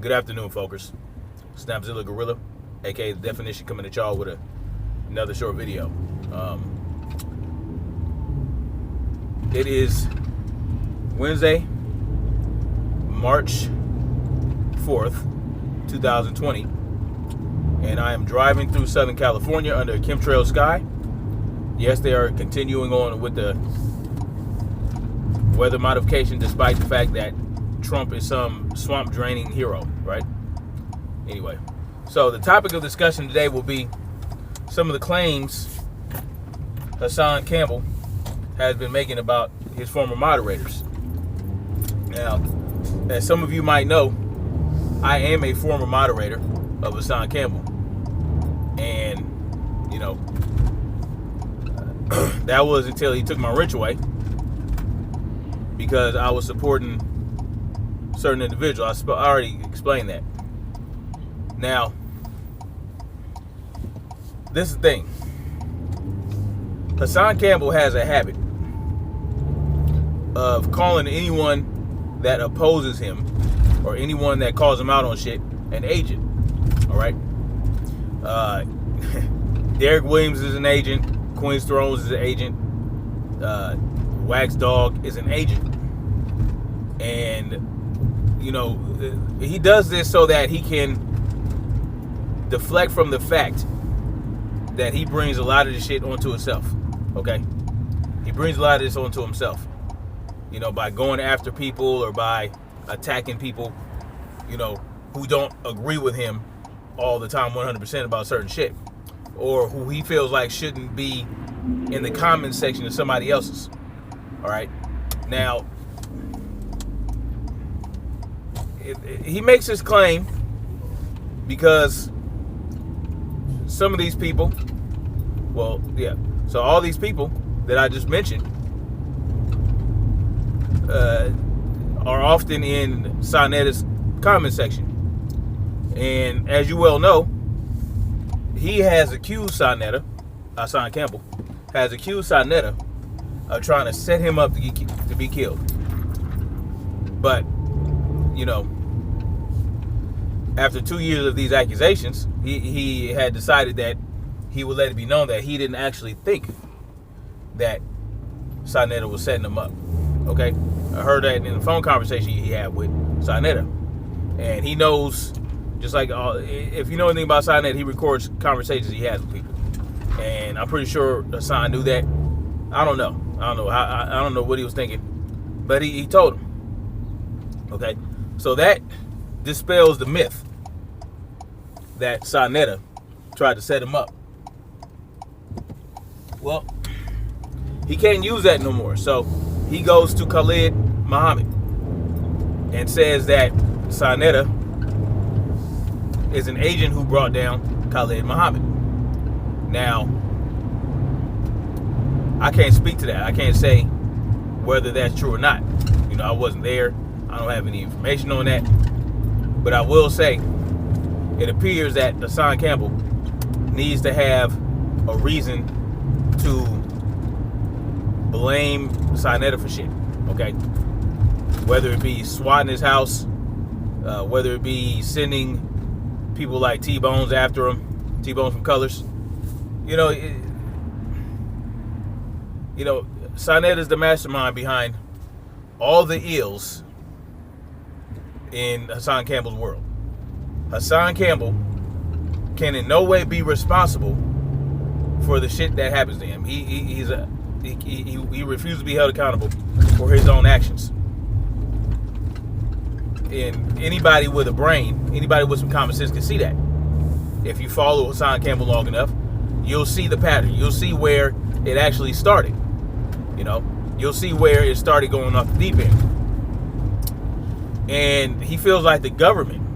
Good afternoon, folks. Snapzilla Gorilla, aka The Definition, coming at y'all with another short video. It is Wednesday, March 4th, 2020, and I am driving through Southern California under a chemtrail sky. Yes, they are continuing on with the weather modification, despite the fact that Trump is some swamp draining hero, right? Anyway, so the topic of discussion today will be some of the claims Hassan Campbell has been making about his former moderators. Now, as some of you might know, I am a former moderator of Hassan Campbell. And, that was until he took my wrench away, because I was supporting certain individuals. I already explained that. Now, this is the thing. Hassan Campbell has a habit of calling anyone that opposes him or anyone that calls him out on shit an agent. All right? Derek Williams is an agent. Queen's Thrones is an agent. Wax Dog is an agent. And he does this so that he can deflect from the fact that he brings a lot of this shit onto himself. Okay? He brings a lot of this onto himself. By going after people or by attacking people, who don't agree with him all the time 100% about certain shit. Or who he feels like shouldn't be in the comment section of somebody else's. Alright? Now, he makes this claim because some of these people, so all these people that I just mentioned are often in Sanetta's comment section. And as you well know, he has accused Hassan Campbell, has accused Sanetta of trying to set him up to be killed. But, after 2 years of these accusations, he had decided that he would let it be known that he didn't actually think that Sanetta was setting him up. Okay? I heard that in the phone conversation he had with Sanetta. And he knows, just like, if you know anything about Sanetta, he records conversations he has with people. And I'm pretty sure Hassan knew that. I don't know. I don't know what he was thinking. But he told him. Okay? So that dispels the myth that Sanetta tried to set him up. Well, he can't use that no more. So he goes to Khalid Muhammad and says that Sanetta is an agent who brought down Khalid Muhammad. Now, I can't speak to that. I can't say whether that's true or not. I wasn't there. I don't have any information on that. But I will say, it appears that Hassan Campbell needs to have a reason to blame Sanetta for shit. Okay? Whether it be swatting his house, whether it be sending people like T-Bones after him, T-Bones from Colors. Sanetta's the mastermind behind all the ills in Hassan Campbell's world. Hassan Campbell can in no way be responsible for the shit that happens to him. He refuses to be held accountable for his own actions. And anybody with a brain, anybody with some common sense can see that. If you follow Hassan Campbell long enough, you'll see the pattern. You'll see where it actually started. You'll see where it started going off the deep end. And he feels like the government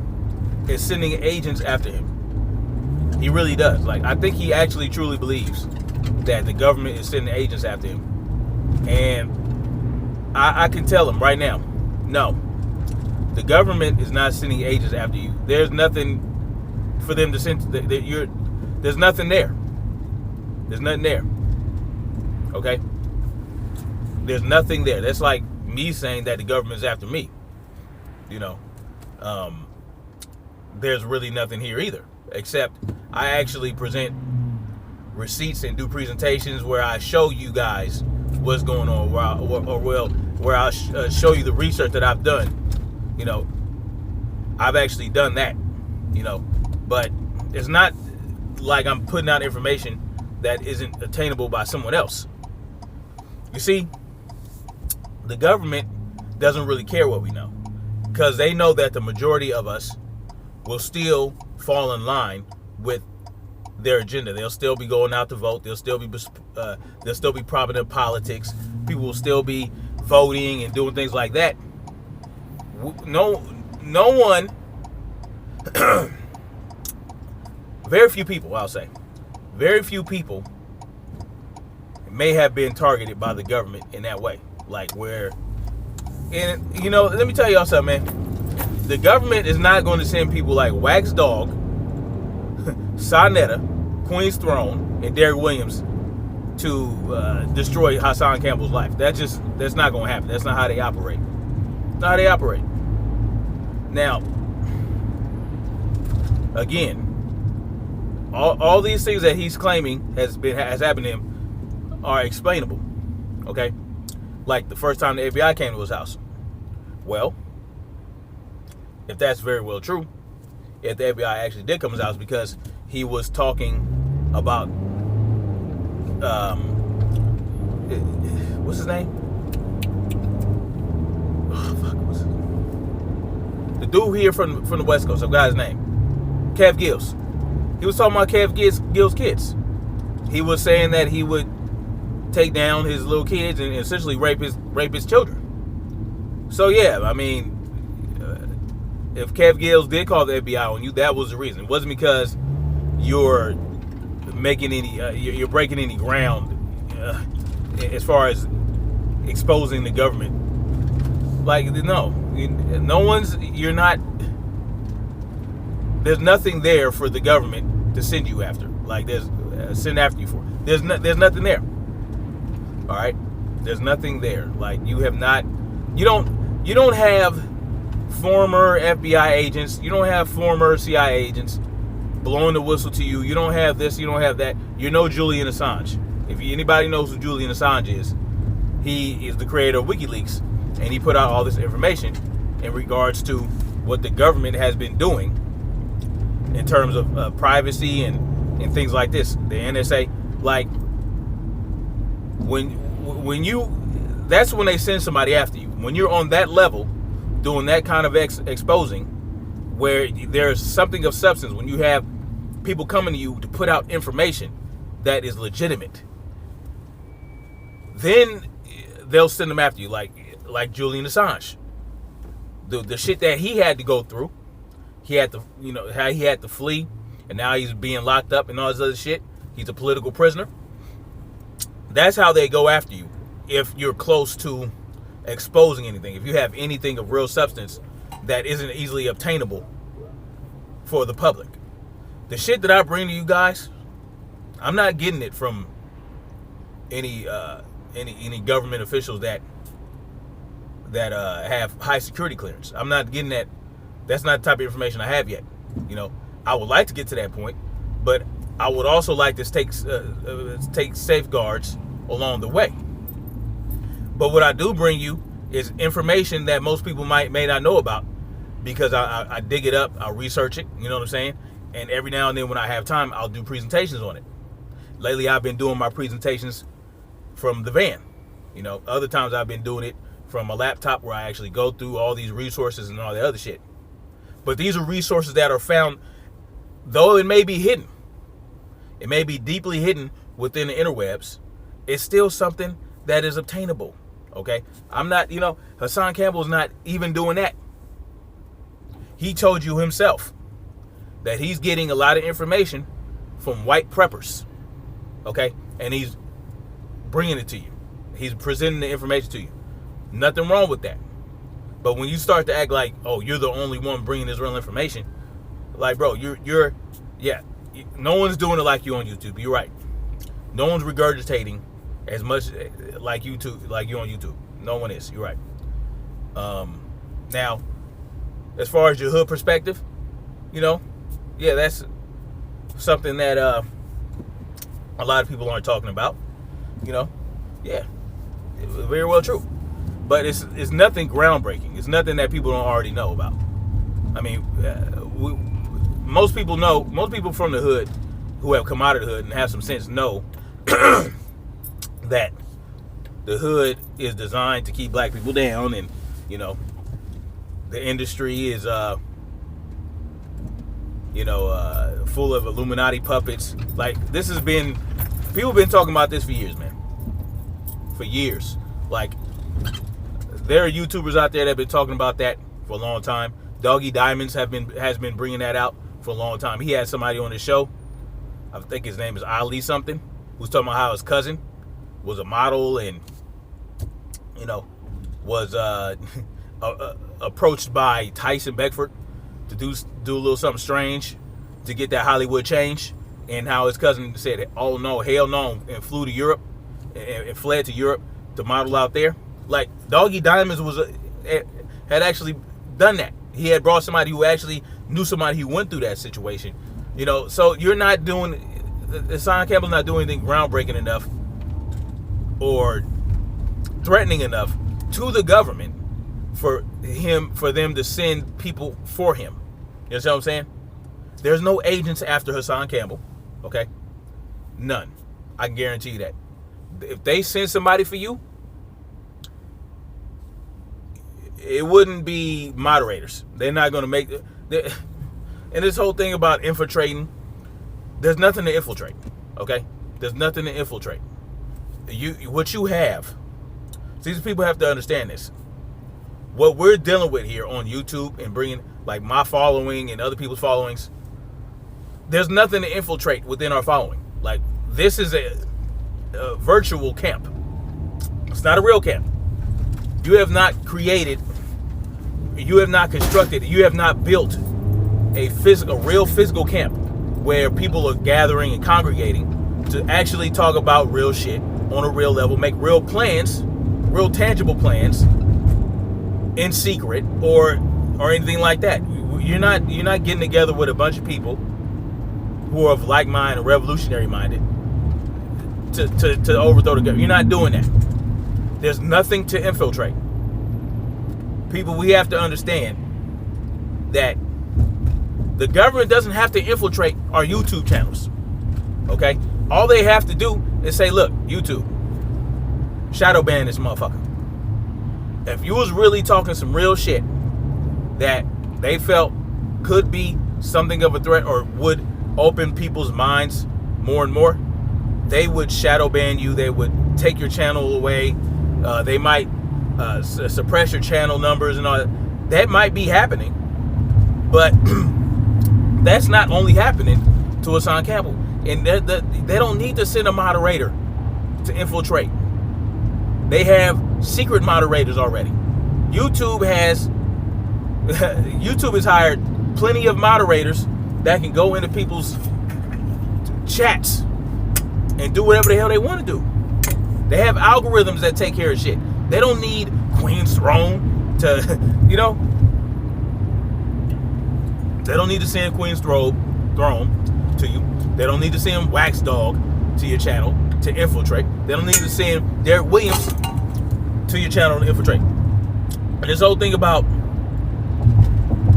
is sending agents after him. He really does. I think he actually truly believes that the government is sending agents after him. And I can tell him right now, no, the government is not sending agents after you. There's nothing for them to send. There's nothing there. There's nothing there. Okay? There's nothing there. That's like me saying that the government's after me. there's really nothing here either, except I actually present receipts and do presentations where I show you guys what's going on, where I show you the research that I've done. You know, I've actually done that. You know, but it's not like I'm putting out information that isn't attainable by someone else. You see, the government doesn't really care what we know, because they know that the majority of us will still fall in line with their agenda. They'll still be going out to vote. They'll still be propping up politics. People will still be voting and doing things like that. No one, very few people, I'll say, very few people may have been targeted by the government in that way. Like where, and you know, let me tell y'all something, man. The government is not going to send people like Wax Dog, Sonetta, Queen's Throne, and Derek Williams to destroy Hassan Campbell's life. That's not going to happen. That's not how they operate. Not how they operate. Now, again, all these things that he's claiming has happened to him are explainable. Okay, like the first time the FBI came to his house. Well, if that's very well true, if the FBI actually did come to his house, because he was talking about what's his name? Oh, fuck, what's his name? The dude here from the West Coast, some guy's name, Kev Gills. He was talking about Kev Gills' kids. He was saying that he would take down his little kids and essentially rape his children. So yeah, I mean, if Kev Gills did call the FBI on you, that was the reason. It wasn't because you're making you're breaking any ground as far as exposing the government. Like, there's nothing there for the government to send you after. Like, send after you for. There's nothing there. All right, there's nothing there. Like, you don't have former FBI agents. You don't have former CIA agents blowing the whistle to you. You don't have this. You don't have that. You're no Julian Assange. If anybody knows who Julian Assange is, he is the creator of WikiLeaks, and he put out all this information in regards to what the government has been doing in terms of privacy and things like this. The NSA, like, that's when they send somebody after you. When you're on that level, doing that kind of exposing, where there's something of substance, when you have people coming to you to put out information that is legitimate, then they'll send them after you, like Julian Assange. The shit that he had to go through, he had to, how he had to flee, and now he's being locked up and all this other shit. He's a political prisoner. That's how they go after you if you're close to exposing anything. If you have anything of real substance that isn't easily obtainable for the public. The shit that I bring to you guys, I'm not getting it from any government officials that have high security clearance. I'm not getting that. That's not the type of information I have yet. I would like to get to that point, but I would also like to take safeguards along the way. But what I do bring you is information that most people may not know about, because I dig it up, I research it, you know what I'm saying? And every now and then when I have time, I'll do presentations on it. Lately, I've been doing my presentations from the van. Other times I've been doing it from a laptop where I actually go through all these resources and all the other shit. But these are resources that are found, though it may be hidden. It may be deeply hidden within the interwebs. It's still something that is obtainable. Okay? I'm not, Hassan Campbell's not even doing that. He told you himself that he's getting a lot of information from white preppers. Okay? And he's bringing it to you. He's presenting the information to you. Nothing wrong with that. But when you start to act like, oh, you're the only one bringing this real information, like, bro, no one's doing it like you on YouTube. You're right. No one's regurgitating as much like you on YouTube. No one is. You're right. Now, as far as your hood perspective, you know, yeah, that's something that a lot of people aren't talking about. You know, yeah, very well true. But it's nothing groundbreaking. It's nothing that people don't already know about. I mean, most people know. Most people from the hood who have come out of the hood and have some sense know that the hood is designed to keep black people down, and you know, the industry is full of Illuminati puppets. Like, this has been, people have been talking about this for years, man. For years. Like, there are YouTubers out there that have been talking about that for a long time. Doggy Diamonds has been bringing that out for a long time. He had somebody on his show, I think his name is Ali something, who's talking about how his cousin was a model and, you know, was approached by Tyson Beckford to do a little something strange to get that Hollywood change, and how his cousin said, oh no, hell no, and flew to Europe and fled to Europe to model out there. Like, Doggy Diamonds had actually done that. He had brought somebody who actually knew somebody who went through that situation. You know, so you're not doing, Hassan Campbell's not doing anything groundbreaking enough or threatening enough to the government for them to send people for him. You know what I'm saying? There's no agents after Hassan Campbell. Okay? None. I can guarantee you that. If they send somebody for you, it wouldn't be moderators. They're not going to make it. And this whole thing about infiltrating, there's nothing to infiltrate. Okay? There's nothing to infiltrate. What you have, these people have to understand this. What we're dealing with here on YouTube and bringing, like, my following and other people's followings, there's nothing to infiltrate within our following. Like, this is a virtual camp. It's not a real camp. You have not created, you have not constructed, you have not built a real physical camp where people are gathering and congregating to actually talk about real shit on a real level, make real plans, real tangible plans in secret or anything like that. You're not getting together with a bunch of people who are of like mind and revolutionary minded to overthrow the government. You're not doing that. There's nothing to infiltrate. People, we have to understand that the government doesn't have to infiltrate our YouTube channels. Okay? All they have to do is say, look, YouTube, shadow ban this motherfucker. If you was really talking some real shit that they felt could be something of a threat or would open people's minds more and more, they would shadow ban you. They would take your channel away. They might suppress your channel numbers and all that. That might be happening, but that's not only happening to Hassan Campbell. And they don't need to send a moderator to infiltrate. They have secret moderators already. YouTube has hired plenty of moderators that can go into people's chats and do whatever the hell they want to do. They have algorithms that take care of shit. They don't need Queen's Throne to, you know, they don't need to send Queen's Throne to you. They don't need to send Wax Dog to your channel to infiltrate. They don't need to send Derek Williams to your channel to infiltrate. And this whole thing about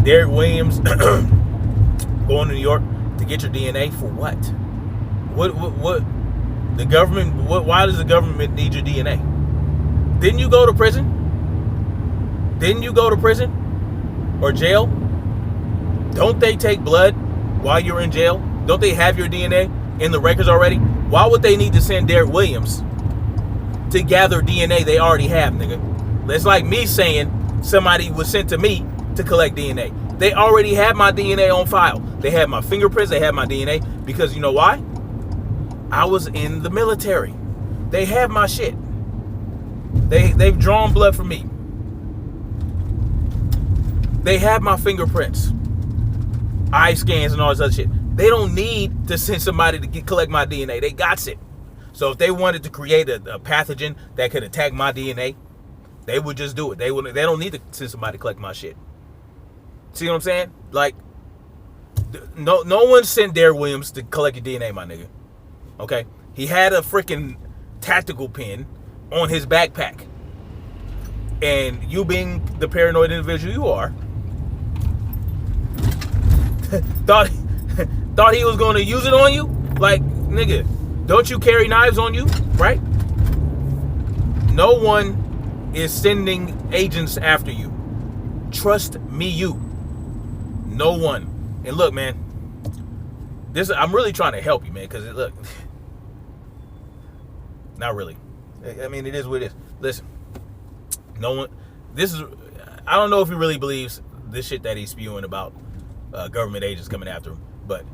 Derek Williams going to New York to get your DNA for what? What the government, why does the government need your DNA? Didn't you go to prison? Didn't you go to prison or jail? Don't they take blood while you're in jail? Don't they have your DNA in the records already? Why would they need to send Derek Williams to gather DNA they already have, nigga? It's like me saying somebody was sent to me to collect DNA. They already have my DNA on file. They have my fingerprints, they have my DNA, because you know why? I was in the military. They have my shit. They've drawn blood from me. They have my fingerprints, eye scans, and all this other shit. They don't need to send somebody to collect my DNA. They got it. So if they wanted to create a pathogen that could attack my DNA, they would just do it. They don't need to send somebody to collect my shit. See what I'm saying? Like, No one sent Derek Williams to collect your DNA, my nigga. Okay? He had a freaking tactical pin on his backpack. And you being the paranoid individual you are, thought he was going to use it on you? Like, nigga, don't you carry knives on you, right? No one is sending agents after you. Trust me, you. No one. And look, man, I'm really trying to help you, man, because look, not really. I mean, it is what it is. Listen, no one, I don't know if he really believes this shit that he's spewing about government agents coming after him, but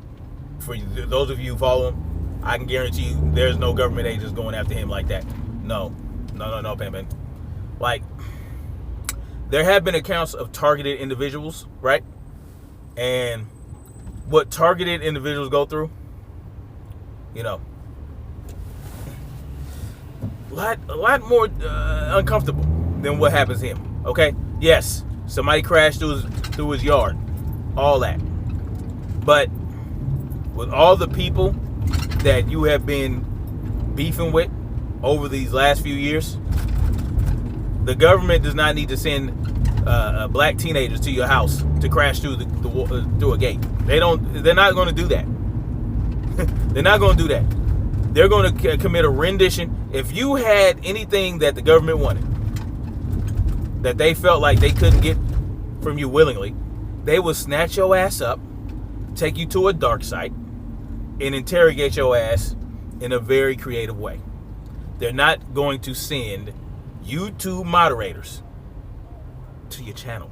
for those of you who follow him, I can guarantee you there's no government agents going after him like that. No, Pan. Like, there have been accounts of targeted individuals, right? And what targeted individuals go through, you know, a lot more uncomfortable than what happens to him. Okay, yes, somebody crashed through his yard, all that, but with all the people that you have been beefing with over these last few years, the government does not need to send black teenagers to your house to crash through through a gate. They're not going to do that. They're not going to do that. They're going to commit a rendition. If you had anything that the government wanted, that they felt like they couldn't get from you willingly, they will snatch your ass up, take you to a dark site, and interrogate your ass in a very creative way. They're not going to send YouTube moderators to your channel,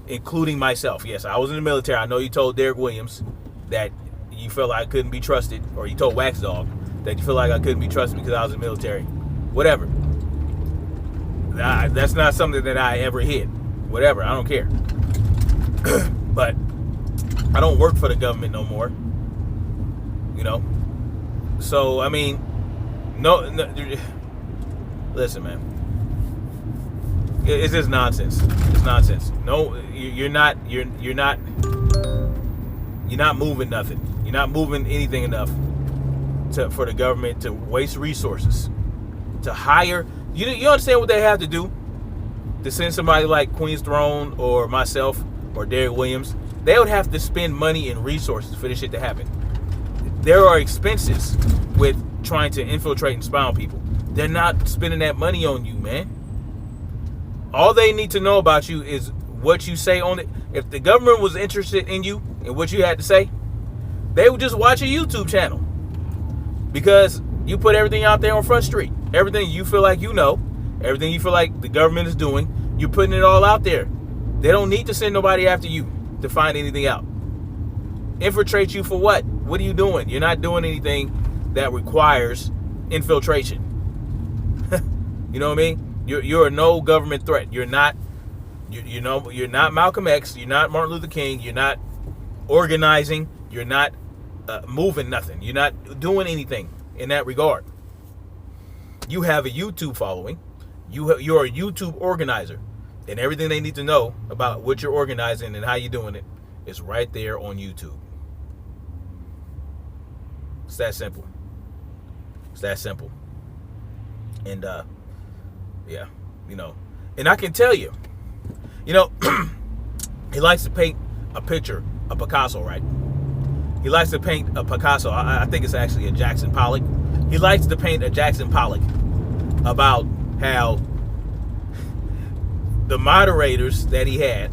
including myself. Yes, I was in the military. I know you told Derek Williams that you felt like I couldn't be trusted, or you told Wax Dog that you feel like I couldn't be trusted because I was in the military. Whatever. That's not something that I ever hid. Whatever, I don't care. But I don't work for the government no more. You know? So, I mean, no listen, man. It's just nonsense. It's nonsense. No, you're not moving nothing. You're not moving anything enough for the government to waste resources to hire. You understand what they have to do to send somebody like Queen's Throne or myself or Derek Williams? They would have to spend money and resources for this shit to happen. There are expenses with trying to infiltrate and spy on people. They're not spending that money on you, man. All they need to know about you is what you say on it. If the government was interested in you and what you had to say, they would just watch a YouTube channel, because you put everything out there on Front Street. Everything you feel like you know, everything you feel like the government is doing, you're putting it all out there. They don't need to send nobody after you to find anything out. Infiltrate you for what? What are you doing? You're not doing anything that requires infiltration. You know what I mean? You're no government threat. You're not Malcolm X. You're not Martin Luther King. You're not organizing. You're not moving nothing. You're not doing anything in that regard. You have a YouTube following. You're a YouTube organizer, and everything they need to know about what you're organizing and how you're doing it is right there on YouTube. It's that simple. It's that simple. And yeah, you know, and I can tell you, you know, he likes to paint a picture of Picasso, right? He likes to paint a Picasso. I think it's actually a Jackson Pollock. He likes to paint a Jackson Pollock about how the moderators that he had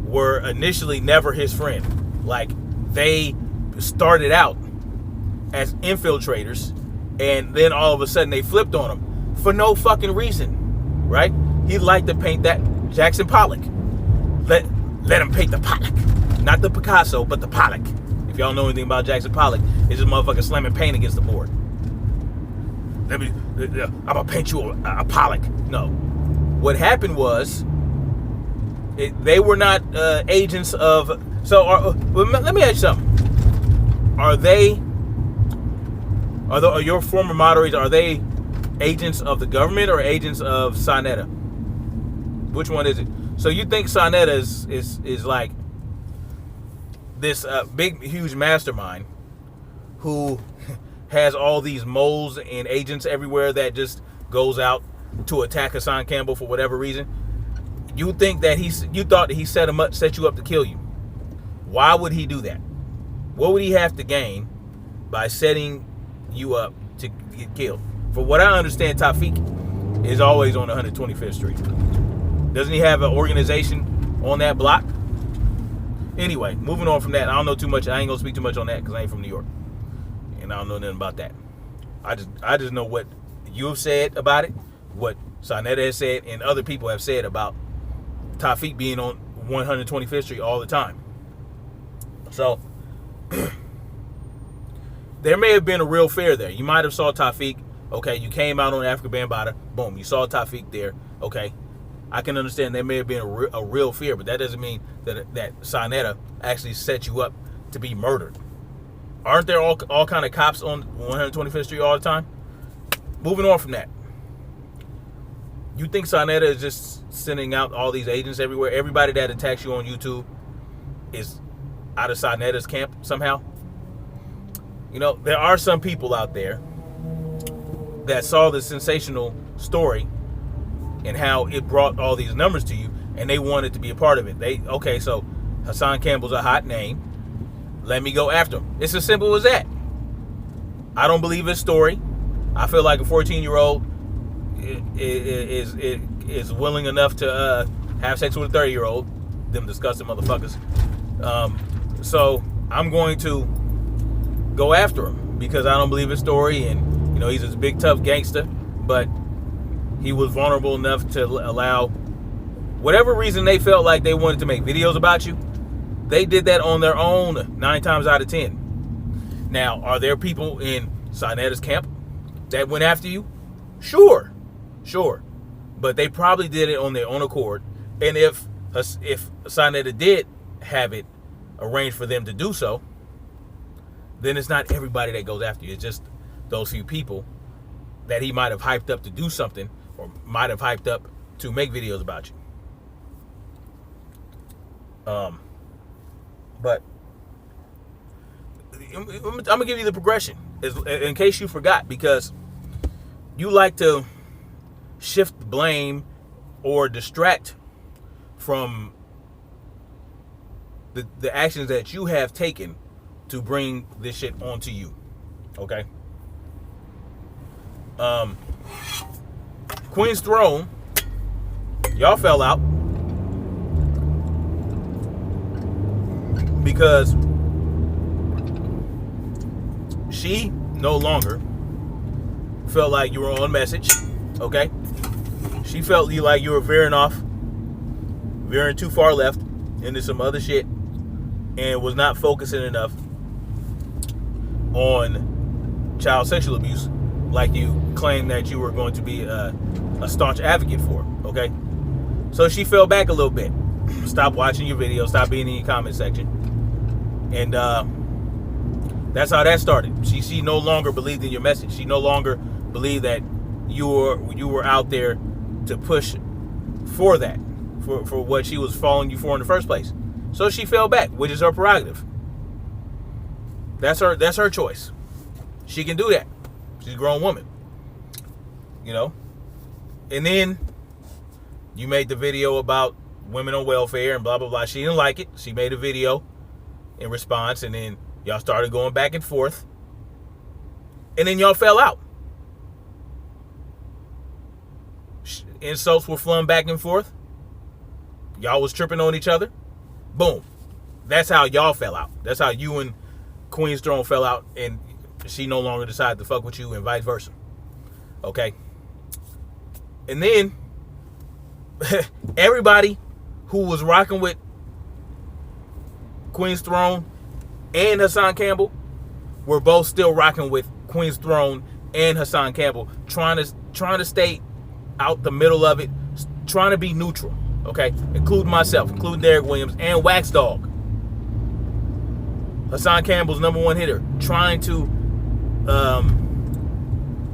were initially never his friend. Like, they started out as infiltrators, and then all of a sudden they flipped on him for no fucking reason, right? He liked to paint that Jackson Pollock. Let him paint the Pollock, not the Picasso, but the Pollock. If y'all know anything about Jackson Pollock, it's just motherfucker slamming paint against the board. I'm gonna paint you a Pollock. No, what happened was they were not agents of. So let me ask you something. Are your former moderators, are they agents of the government or agents of Sinetta? Which one is it? So you think Sonetta is like this big, huge mastermind who has all these moles and agents everywhere that just goes out to attack Hassan Campbell for whatever reason? You think that you thought that he set you up to kill you? Why would he do that? What would he have to gain by setting you up to get killed? For what I understand, Tawfiq is always on 125th Street. Doesn't he have an organization on that block? Anyway, moving on from that. I don't know too much. I ain't gonna speak too much on that because I ain't from New York, and I don't know nothing about that. I just know what you have said about it, what Sonetta has said, and other people have said about Tawfiq being on 125th Street all the time. So there may have been a real fear there. You might have saw Tawfiq. Okay, you came out on Africa Bambaataa. Boom, you saw Tawfiq there. Okay, I can understand there may have been a real fear, but that doesn't mean that Sonetta actually set you up to be murdered. Aren't there all kind of cops on 125th Street all the time? Moving on from that. You think Sonetta is just sending out all these agents everywhere? Everybody that attacks you on YouTube is out of Sonetta's camp somehow? You know, there are some people out there that saw the sensational story and how it brought all these numbers to you, and they wanted to be a part of it. Okay, so Hassan Campbell's a hot name. Let me go after him. It's as simple as that. I don't believe his story. I feel like a 14-year-old is willing enough to have sex with a 30-year-old. Them disgusting motherfuckers. So I'm going to go after him because I don't believe his story, and you know he's this big tough gangster, but he was vulnerable enough to allow whatever reason they felt like they wanted to make videos about you. They did that on their own 9 times out of 10. Now, are there people in Sonetta's camp that went after you? Sure. But they probably did it on their own accord. And if Sonetta did have it arranged for them to do so, then it's not everybody that goes after you. It's just those few people that he might have hyped up to do something, or might have hyped up to make videos about you. But I'm gonna give you the progression in case you forgot, because you like to shift blame or distract from the actions that you have taken to bring this shit onto you. Okay? Queen's Throne, y'all fell out because she no longer felt like you were on message. Okay? She felt like you were veering too far left into some other shit, and was not focusing enough on child sexual abuse like you claimed that you were going to be a staunch advocate for. Okay? So she fell back a little bit. Stop watching your videos, stop being in your comment section. And that's how that started. She no longer believed in your message. She no longer believed that you were out there to push for that, for what she was following you for in the first place. So she fell back, which is her prerogative. That's her choice. She can do that. She's a grown woman. You know? And then you made the video about women on welfare and blah, blah, blah. She didn't like it. She made a video in response, and then y'all started going back and forth. And then y'all fell out. Insults were flung back and forth. Y'all was tripping on each other. Boom. That's how y'all fell out. That's how you and Queen's Throne fell out, and she no longer decided to fuck with you, and vice versa. Okay? And then everybody who was rocking with Queen's Throne and Hassan Campbell were both still rocking with Queen's Throne and Hassan Campbell, trying to stay out the middle of it, trying to be neutral. Okay, including myself, including Derek Williams and Wax Dog. Hassan Campbell's #1 hitter, trying to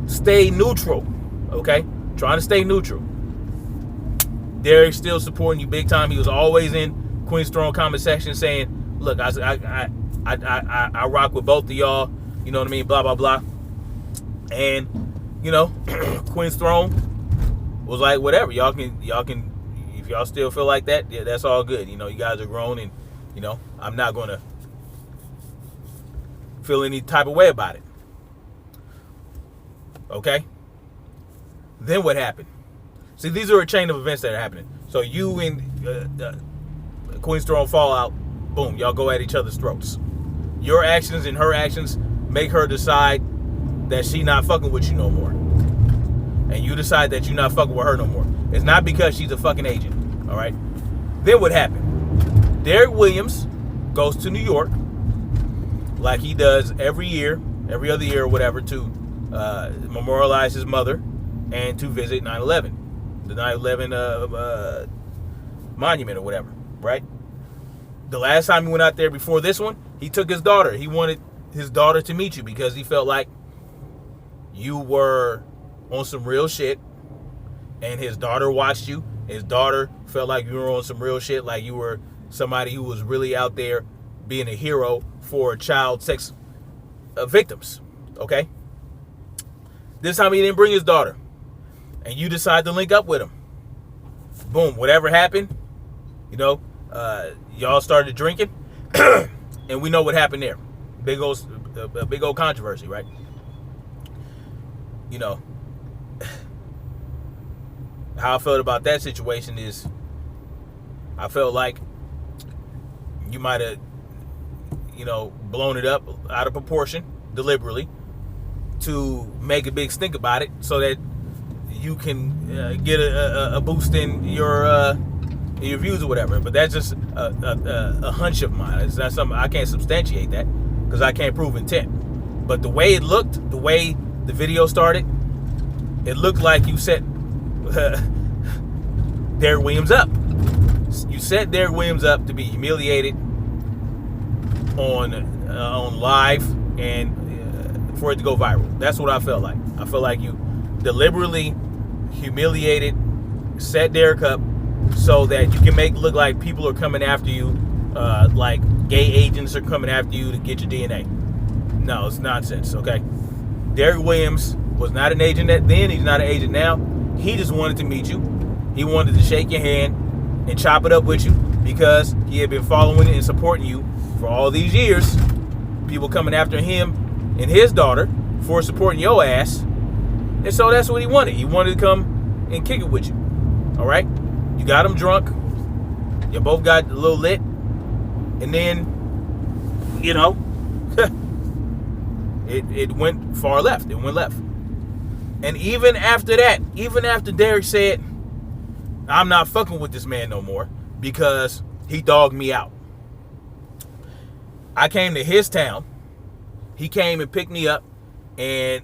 stay neutral. Okay, trying to stay neutral. Derek's still supporting you big time. He was always in Queen's Throne comment section saying, look, I rock with both of y'all. You know what I mean? Blah, blah, blah. And, you know, Queen's Throne was like, whatever. Y'all can, if y'all still feel like that, yeah, that's all good. You know, you guys are grown, and, you know, I'm not going to feel any type of way about it. Okay? Then what happened? See, these are a chain of events that are happening. So you and Queen's Throne fall out. Boom, y'all go at each other's throats. Your actions and her actions make her decide that she not fucking with you no more. And you decide that you're not fucking with her no more. It's not because she's a fucking agent. All right? Then what happened? Derek Williams goes to New York like he does every year, every other year or whatever, to memorialize his mother and to visit 9/11. The 9/11 monument or whatever, right? The last time he went out there before this one, he took his daughter. He wanted his daughter to meet you because he felt like you were on some real shit, and his daughter watched you. His daughter felt like you were on some real shit, like you were somebody who was really out there being a hero for child sex victims, okay? This time he didn't bring his daughter, and you decide to link up with him. Boom, whatever happened, you know, y'all started drinking, and we know what happened there. Big old controversy, right? You know, how I felt about that situation is, I felt like you might have, you know, blown it up out of proportion deliberately to make a big stink about it, so that you can get a boost in your views or whatever. But that's just a hunch of mine. It's not something I can't substantiate that because I can't prove intent. But the way it looked, the way the video started, it looked like you set Derek Williams up. You set Derek Williams up to be humiliated on live and for it to go viral. That's what I felt like. I felt like you deliberately humiliated, set Derek up so that you can make it look like people are coming after you, like gay agents are coming after you to get your DNA. No, it's nonsense, okay? Derek Williams was not an agent then. He's not an agent now. He just wanted to meet you. He wanted to shake your hand and chop it up with you because he had been following it and supporting you for all these years. People coming after him and his daughter for supporting your ass. And so that's what he wanted. He wanted to come and kick it with you. All right? You got him drunk. You both got a little lit. And then, you know, it went far left. It went left. And even after that, even after Derek said, I'm not fucking with this man no more because he dogged me out, I came to his town. He came and picked me up, and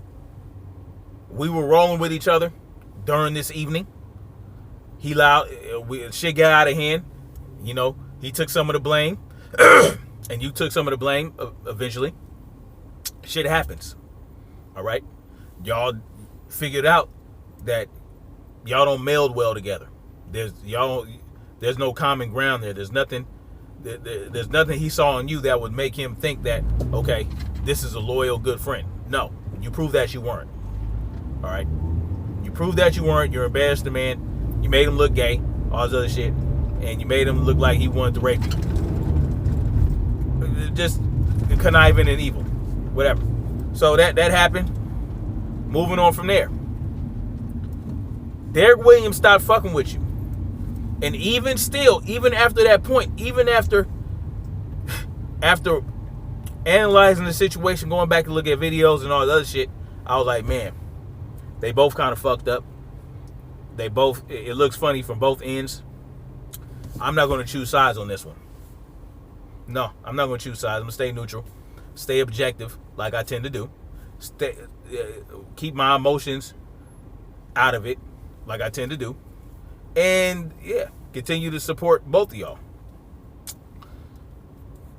we were rolling with each other during this evening. Shit got out of hand. You know, he took some of the blame, and you took some of the blame eventually. Shit happens. All right? Y'all figured out that y'all don't meld well together. There's no common ground there. There's nothing he saw in you that would make him think that, okay, this is a loyal, good friend. No, you proved that you weren't. All right? You proved that you weren't. You're embarrassed the man. You made him look gay, all this other shit, and you made him look like he wanted to rape you. Just conniving and evil, whatever. So that happened. Moving on from there, Derek Williams stopped fucking with you. And even still, even after that point, even after analyzing the situation, going back to look at videos and all the other shit, I was like, man, they both kind of fucked up. It looks funny from both ends. I'm not going to choose sides on this one. No, I'm not going to choose sides. I'm going to stay neutral, stay objective like I tend to do. Keep my emotions out of it like I tend to do. And yeah, continue to support both of y'all.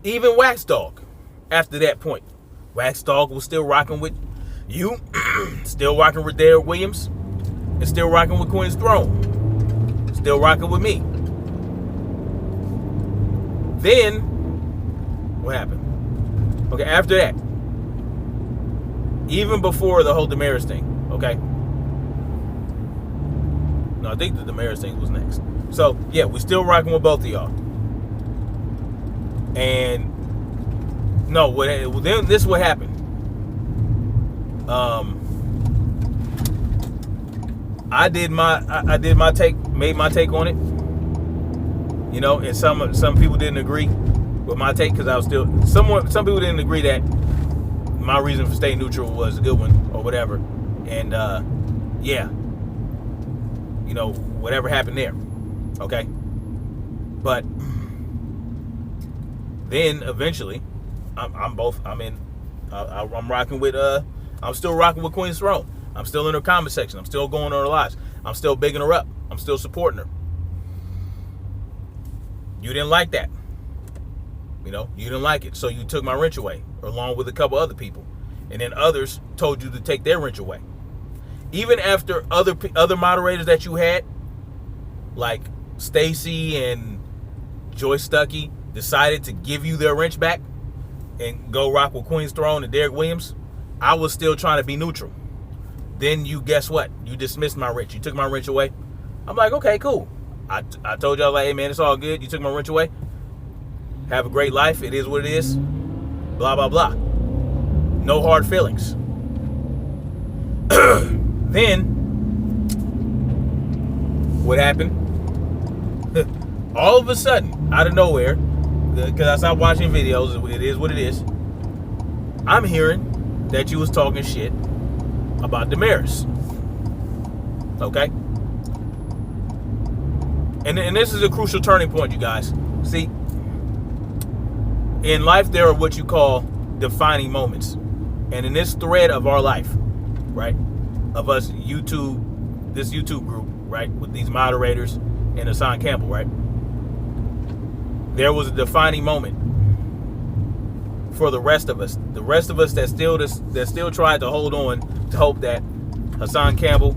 Even Wax Dog, after that point, Wax Dog was still rocking with you, still rocking with Derek Williams, and still rocking with Queen's Throne. still rocking with me. Then, what happened? Okay, after that, even before the whole Damaris thing, okay? No, I think the Damaris thing was next. So, yeah, we're still rocking with both of y'all. And, no, then this is what happened. I did my take, made my take on it. You know, and some people didn't agree with my take because I was still some people didn't agree that my reason for staying neutral was a good one or whatever. And yeah, you know, whatever happened there, okay. But then eventually, I'm rocking with I'm still rocking with Queen's Throne. I'm still in her comment section. I'm still going on her lives. I'm still bigging her up. I'm still supporting her. You didn't like that. You know, you didn't like it. So you took my wrench away, along with a couple other people. And then others told you to take their wrench away. Even after other moderators that you had, like Stacy and Joyce Stuckey, decided to give you their wrench back and go rock with Queen's Throne and Derek Williams, I was still trying to be neutral. Then you, guess what? You dismissed my wrench. You took my wrench away. I'm like, okay, cool. I told y'all, like, hey, man, it's all good. You took my wrench away. Have a great life. It is what it is. Blah, blah, blah. No hard feelings. Then, what happened? All of a sudden, out of nowhere, because I stopped watching videos, it is what it is, I'm hearing that you was talking shit about Damaris. Okay? And this is a crucial turning point, you guys. See, in life, there are what you call defining moments. And in this thread of our life, right, of us this YouTube group, right, with these moderators and Hassan Campbell, right, there was a defining moment for the rest of us. The rest of us that still tried to hold on to hope that Hassan Campbell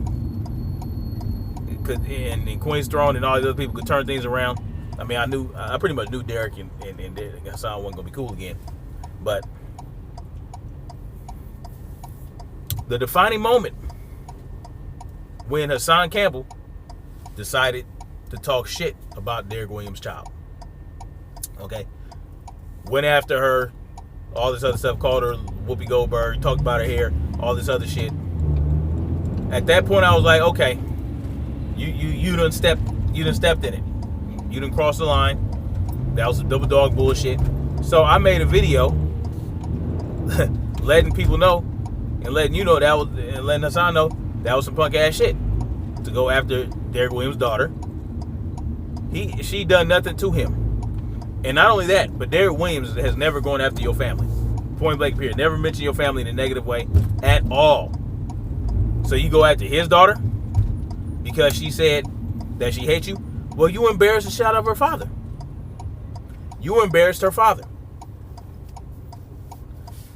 and Queen's Throne and all these other people could turn things around. I mean, I pretty much knew Derek and Hassan wasn't gonna be cool again. But the defining moment when Hassan Campbell decided to talk shit about Derek Williams' child. Okay? Went after her, all this other stuff, called her Whoopi Goldberg, talked about her hair, all this other shit. At that point, I was like, okay, you done stepped in it. You done crossed the line. That was some double dog bullshit. So I made a video letting people know and letting you know that was, and letting Hassan know that was some punk ass shit to go after Derek Williams' daughter. She done nothing to him. And not only that, but Derek Williams has never gone after your family. Point blank period. Never mentioned your family in a negative way at all. So you go after his daughter because she said that she hates you? Well, you embarrassed the shit out of her father. You embarrassed her father.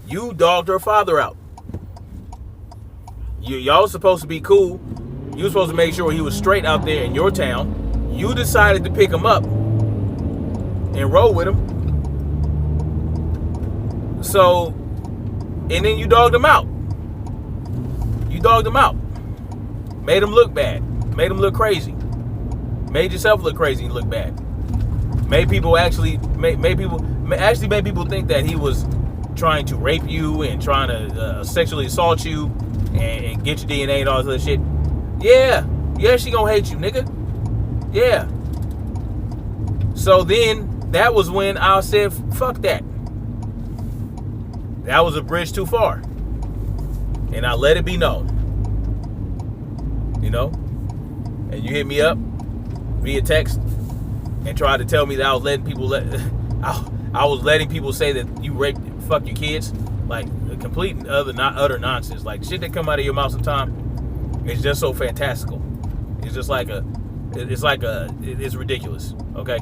You dogged her father out. Y'all supposed to be cool. You were supposed to make sure he was straight out there in your town. You decided to pick him up and roll with him. So, and then you dogged him out. You dogged him out. Made him look bad. Made him look crazy. Made yourself look crazy and look bad. Made people made people think that he was trying to rape you and trying to sexually assault you and get your DNA and all this other shit. Yeah, she gonna hate you, nigga. Yeah. So then that was when I said, fuck that. That was a bridge too far. And I let it be known. You know? And you hit me up via text and tried to tell me that I was letting people I was letting people say that you raped, fuck your kids. Like a complete utter nonsense. Like shit that come out of your mouth sometimes. It's just so fantastical. It's just like it's ridiculous. Okay.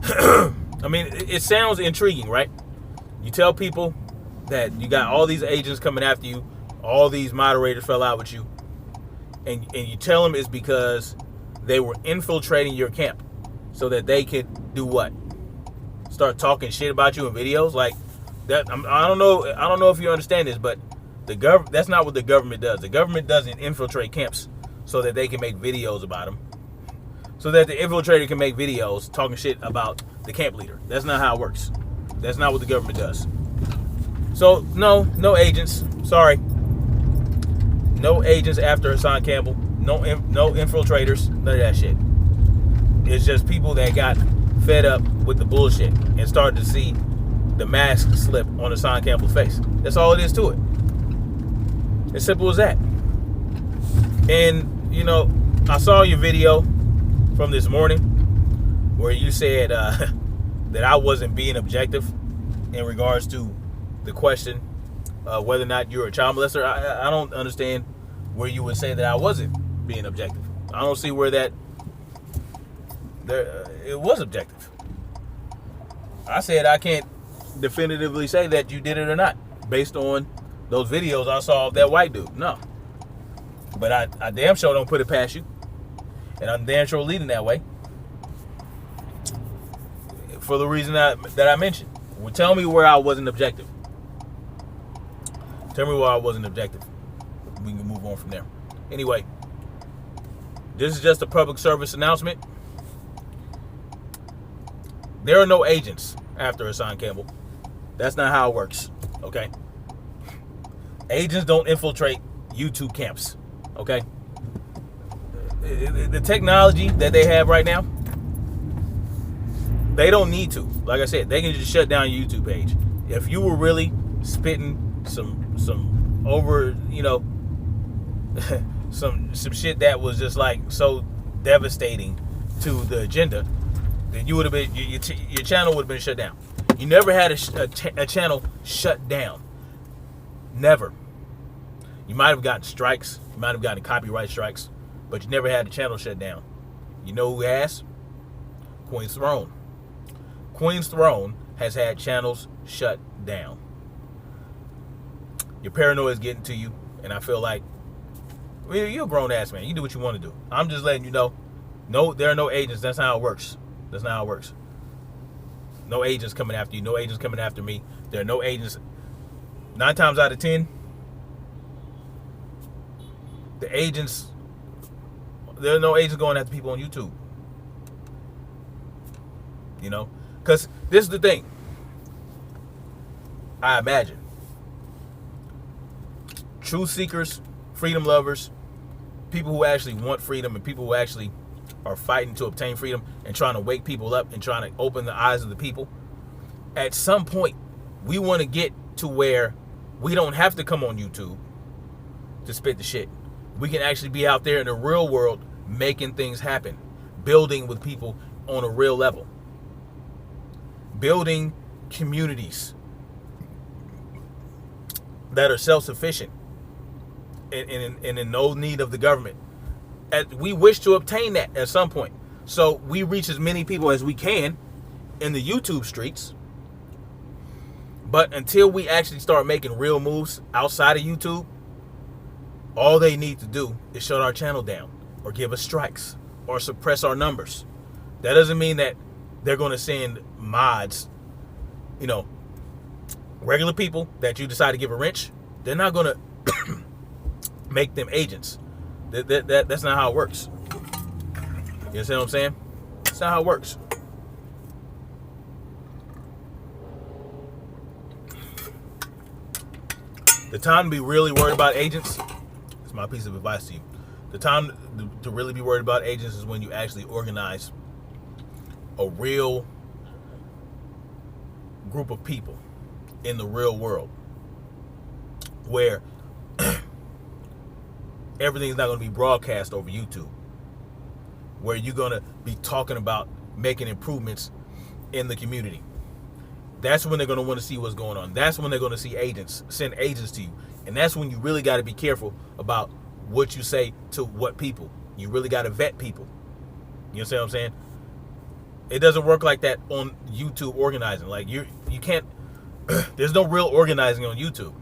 I mean, it sounds intriguing, right? You tell people that you got all these agents coming after you, all these moderators fell out with you, and you tell them it's because they were infiltrating your camp so that they could do what? Start talking shit about you in videos like that. I don't know if you understand this, but that's not what the government does. The government doesn't infiltrate camps so that they can make videos about them, so that the infiltrator can make videos talking shit about the camp leader. That's not how it works. That's not what the government does. So no agents. Sorry, no agents after Hassan Campbell. No infiltrators. None of that shit. It's just people that got fed up with the bullshit and started to see the mask slip on Hassan Campbell's face. That's all it is to it. As simple as that. And, you know, I saw your video from this morning where you said that I wasn't being objective in regards to the question whether or not you're a child molester. I don't understand where you would say that I wasn't being objective. I don't see where that it was objective. I said I can't definitively say that you did it or not based on those videos I saw of that white dude. No. But I damn sure don't put it past you. And I'm damn sure leading that way. For the reason that I mentioned. Well, tell me where I wasn't objective. Tell me where I wasn't objective. We can move on from there. Anyway, this is just a public service announcement. There are no agents after Hassan Campbell. That's not how it works. Okay? Agents don't infiltrate YouTube camps. Okay? The technology that they have right now, they don't need to. Like I said, they can just shut down your YouTube page. If you were really spitting some over, you know, some shit that was just like so devastating to the agenda, then you would have been your channel would have been shut down. You never had a channel shut down. Never. You might have gotten strikes. You might have gotten copyright strikes, but you never had the channel shut down. You know who has? Queen's Throne. Queen's Throne has had channels shut down. Your paranoia is getting to you, and I feel like, well, you're a grown ass man. You do what you want to do. I'm just letting you know. No, there are no agents. That's not how it works. That's not how it works. No agents coming after you. No agents coming after me. There are no agents. 9 times out of 10, there are no agents going after people on YouTube. You know? Because this is the thing. I imagine. Truth seekers, freedom lovers, people who actually want freedom and people who actually are fighting to obtain freedom and trying to wake people up and trying to open the eyes of the people. At some point, we want to get to where we don't have to come on YouTube to spit the shit. We can actually be out there in the real world making things happen, building with people on a real level, building communities that are self-sufficient and in no need of the government. We wish to obtain that at some point. So we reach as many people as we can in the YouTube streets. But until we actually start making real moves outside of YouTube, all they need to do is shut our channel down or give us strikes or suppress our numbers. That doesn't mean that they're going to send mods, you know, regular people that you decide to give a wrench. They're not going to make them agents. That's not how it works. You understand what I'm saying? That's not how it works. The time to be really worried about agents, it's my piece of advice to you. The time to really be worried about agents is when you actually organize a real group of people in the real world where everything's not going to be broadcast over YouTube, where you're going to be talking about making improvements in the community. That's when they're going to want to see what's going on. That's when they're going to see agents, send agents to you. And that's when you really got to be careful about what you say to what people. You really got to vet people. You understand what I'm saying? It doesn't work like that on YouTube organizing. Like you can't, there's no real organizing on YouTube.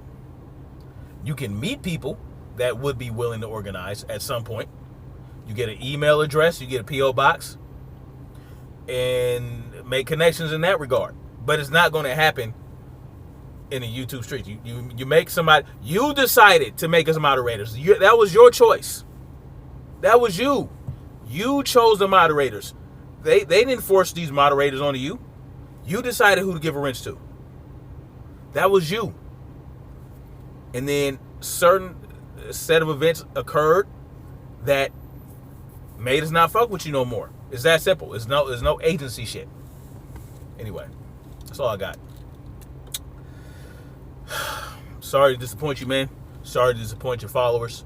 You can meet people that would be willing to organize at some point. You get an email address, you get a P.O. box, and make connections in that regard. But it's not going to happen in the YouTube streets. You make somebody, you decided to make us moderators. That was your choice. That was you. You chose the moderators. They didn't force these moderators onto you. You decided who to give a wrench to. That was you. And then certain set of events occurred that made us not fuck with you no more. It's that simple. There's no agency shit. Anyway, that's all I got. Sorry to disappoint you, man. Sorry to disappoint your followers.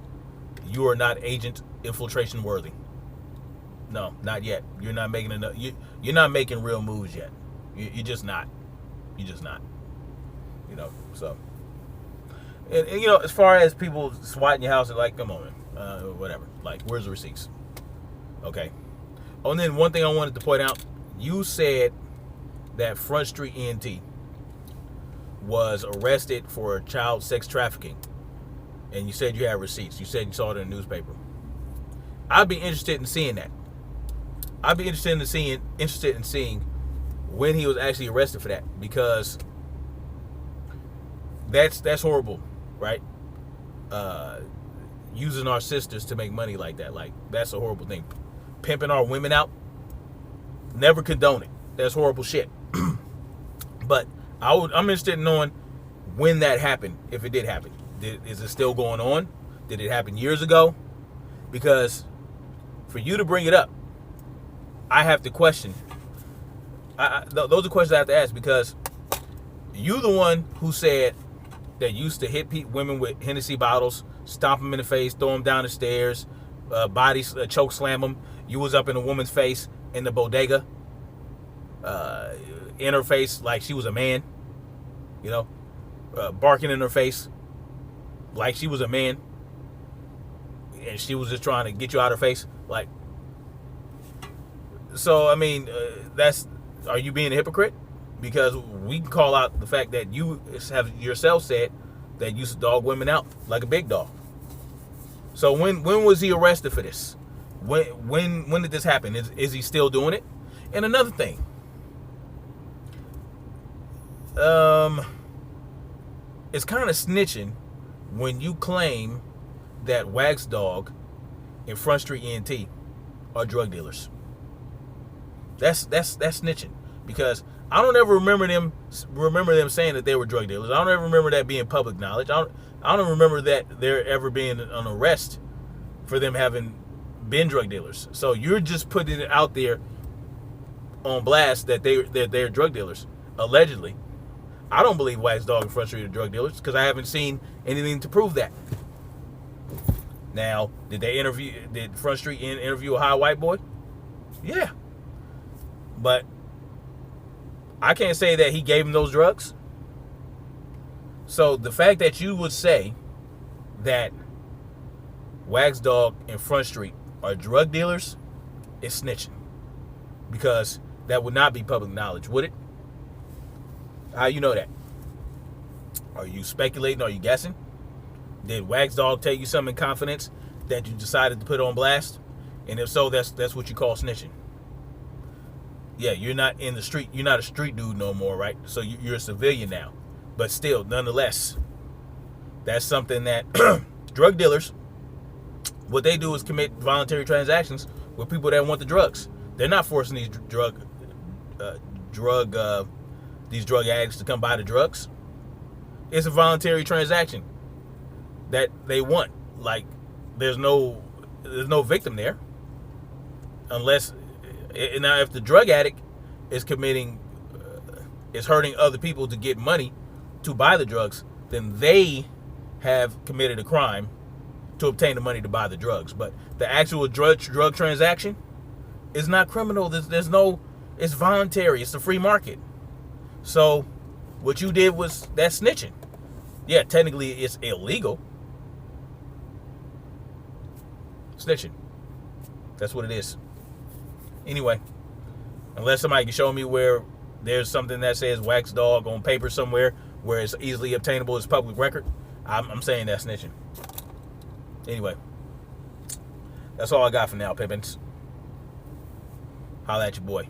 You are not agent infiltration worthy. No, not yet. You're not making enough. You're not making real moves yet. You're just not. You're just not. You know. So, and you know, as far as people swatting your house, like, come on, man. Whatever. Like, where's the receipts? Okay. Oh, and then one thing I wanted to point out. You said that Front Street ENT was arrested for child sex trafficking, and you said you had receipts. You said you saw it in the newspaper. I'd be interested in seeing that. I'd be interested in seeing when he was actually arrested for that, because that's horrible, right? Using our sisters to make money like that, like, that's a horrible thing. Pimping our women out, never condone it. That's horrible shit. But I'm interested in knowing when that happened, if it did happen. Is it still going on? Did it happen years ago? Because for you to bring it up, I have to question. Those are questions I have to ask, because you the one who said that used to hit women with Hennessy bottles, stomp them in the face, throw them down the stairs, choke slam them. You was up in a woman's face in the bodega, in her face like she was a man, you know, barking in her face like she was a man, and she was just trying to get you out of her face, like. So I mean, are you being a hypocrite? Because we can call out the fact that you have yourself said that you used to dog women out like a big dog. So when was he arrested for this? When did this happen? Is he still doing it? And another thing, it's kind of snitching when you claim that Wax Dog and Front Street ENT are drug dealers. That's snitching, because I don't ever remember them saying that they were drug dealers. I don't ever remember that being public knowledge. I don't remember that there ever being an arrest for them having been drug dealers. So you're just putting it out there on blast that they're drug dealers, allegedly. I don't believe Wax Dog and Front Street are drug dealers, because I haven't seen anything to prove that. Now, did Front Street interview a high white boy? Yeah. But I can't say that he gave him those drugs. So the fact that you would say that Wax Dog and Front Street are drug dealers is snitching, because that would not be public knowledge, would it? How you know that? Are you speculating? Are you guessing? Did Wax Dog tell you something in confidence that you decided to put on blast? And if so, that's what you call snitching. Yeah, you're not in the street. You're not a street dude no more, right? So you're a civilian now. But still, nonetheless, that's something that drug dealers, what they do is commit voluntary transactions with people that want the drugs. They're not forcing these drug addicts to come buy the drugs. It's a voluntary transaction that they want. Like, there's no victim there, unless. Now, if the drug addict is is hurting other people to get money to buy the drugs, then they have committed a crime to obtain the money to buy the drugs. But the actual drug transaction is not criminal. It's voluntary. It's a free market. So what you did that's snitching. Yeah, technically it's illegal. Snitching. That's what it is. Anyway, unless somebody can show me where there's something that says Wax Dog on paper somewhere where it's easily obtainable as public record, I'm saying that's snitching. Anyway, That's all I got for now, Pippins. Holla at your boy.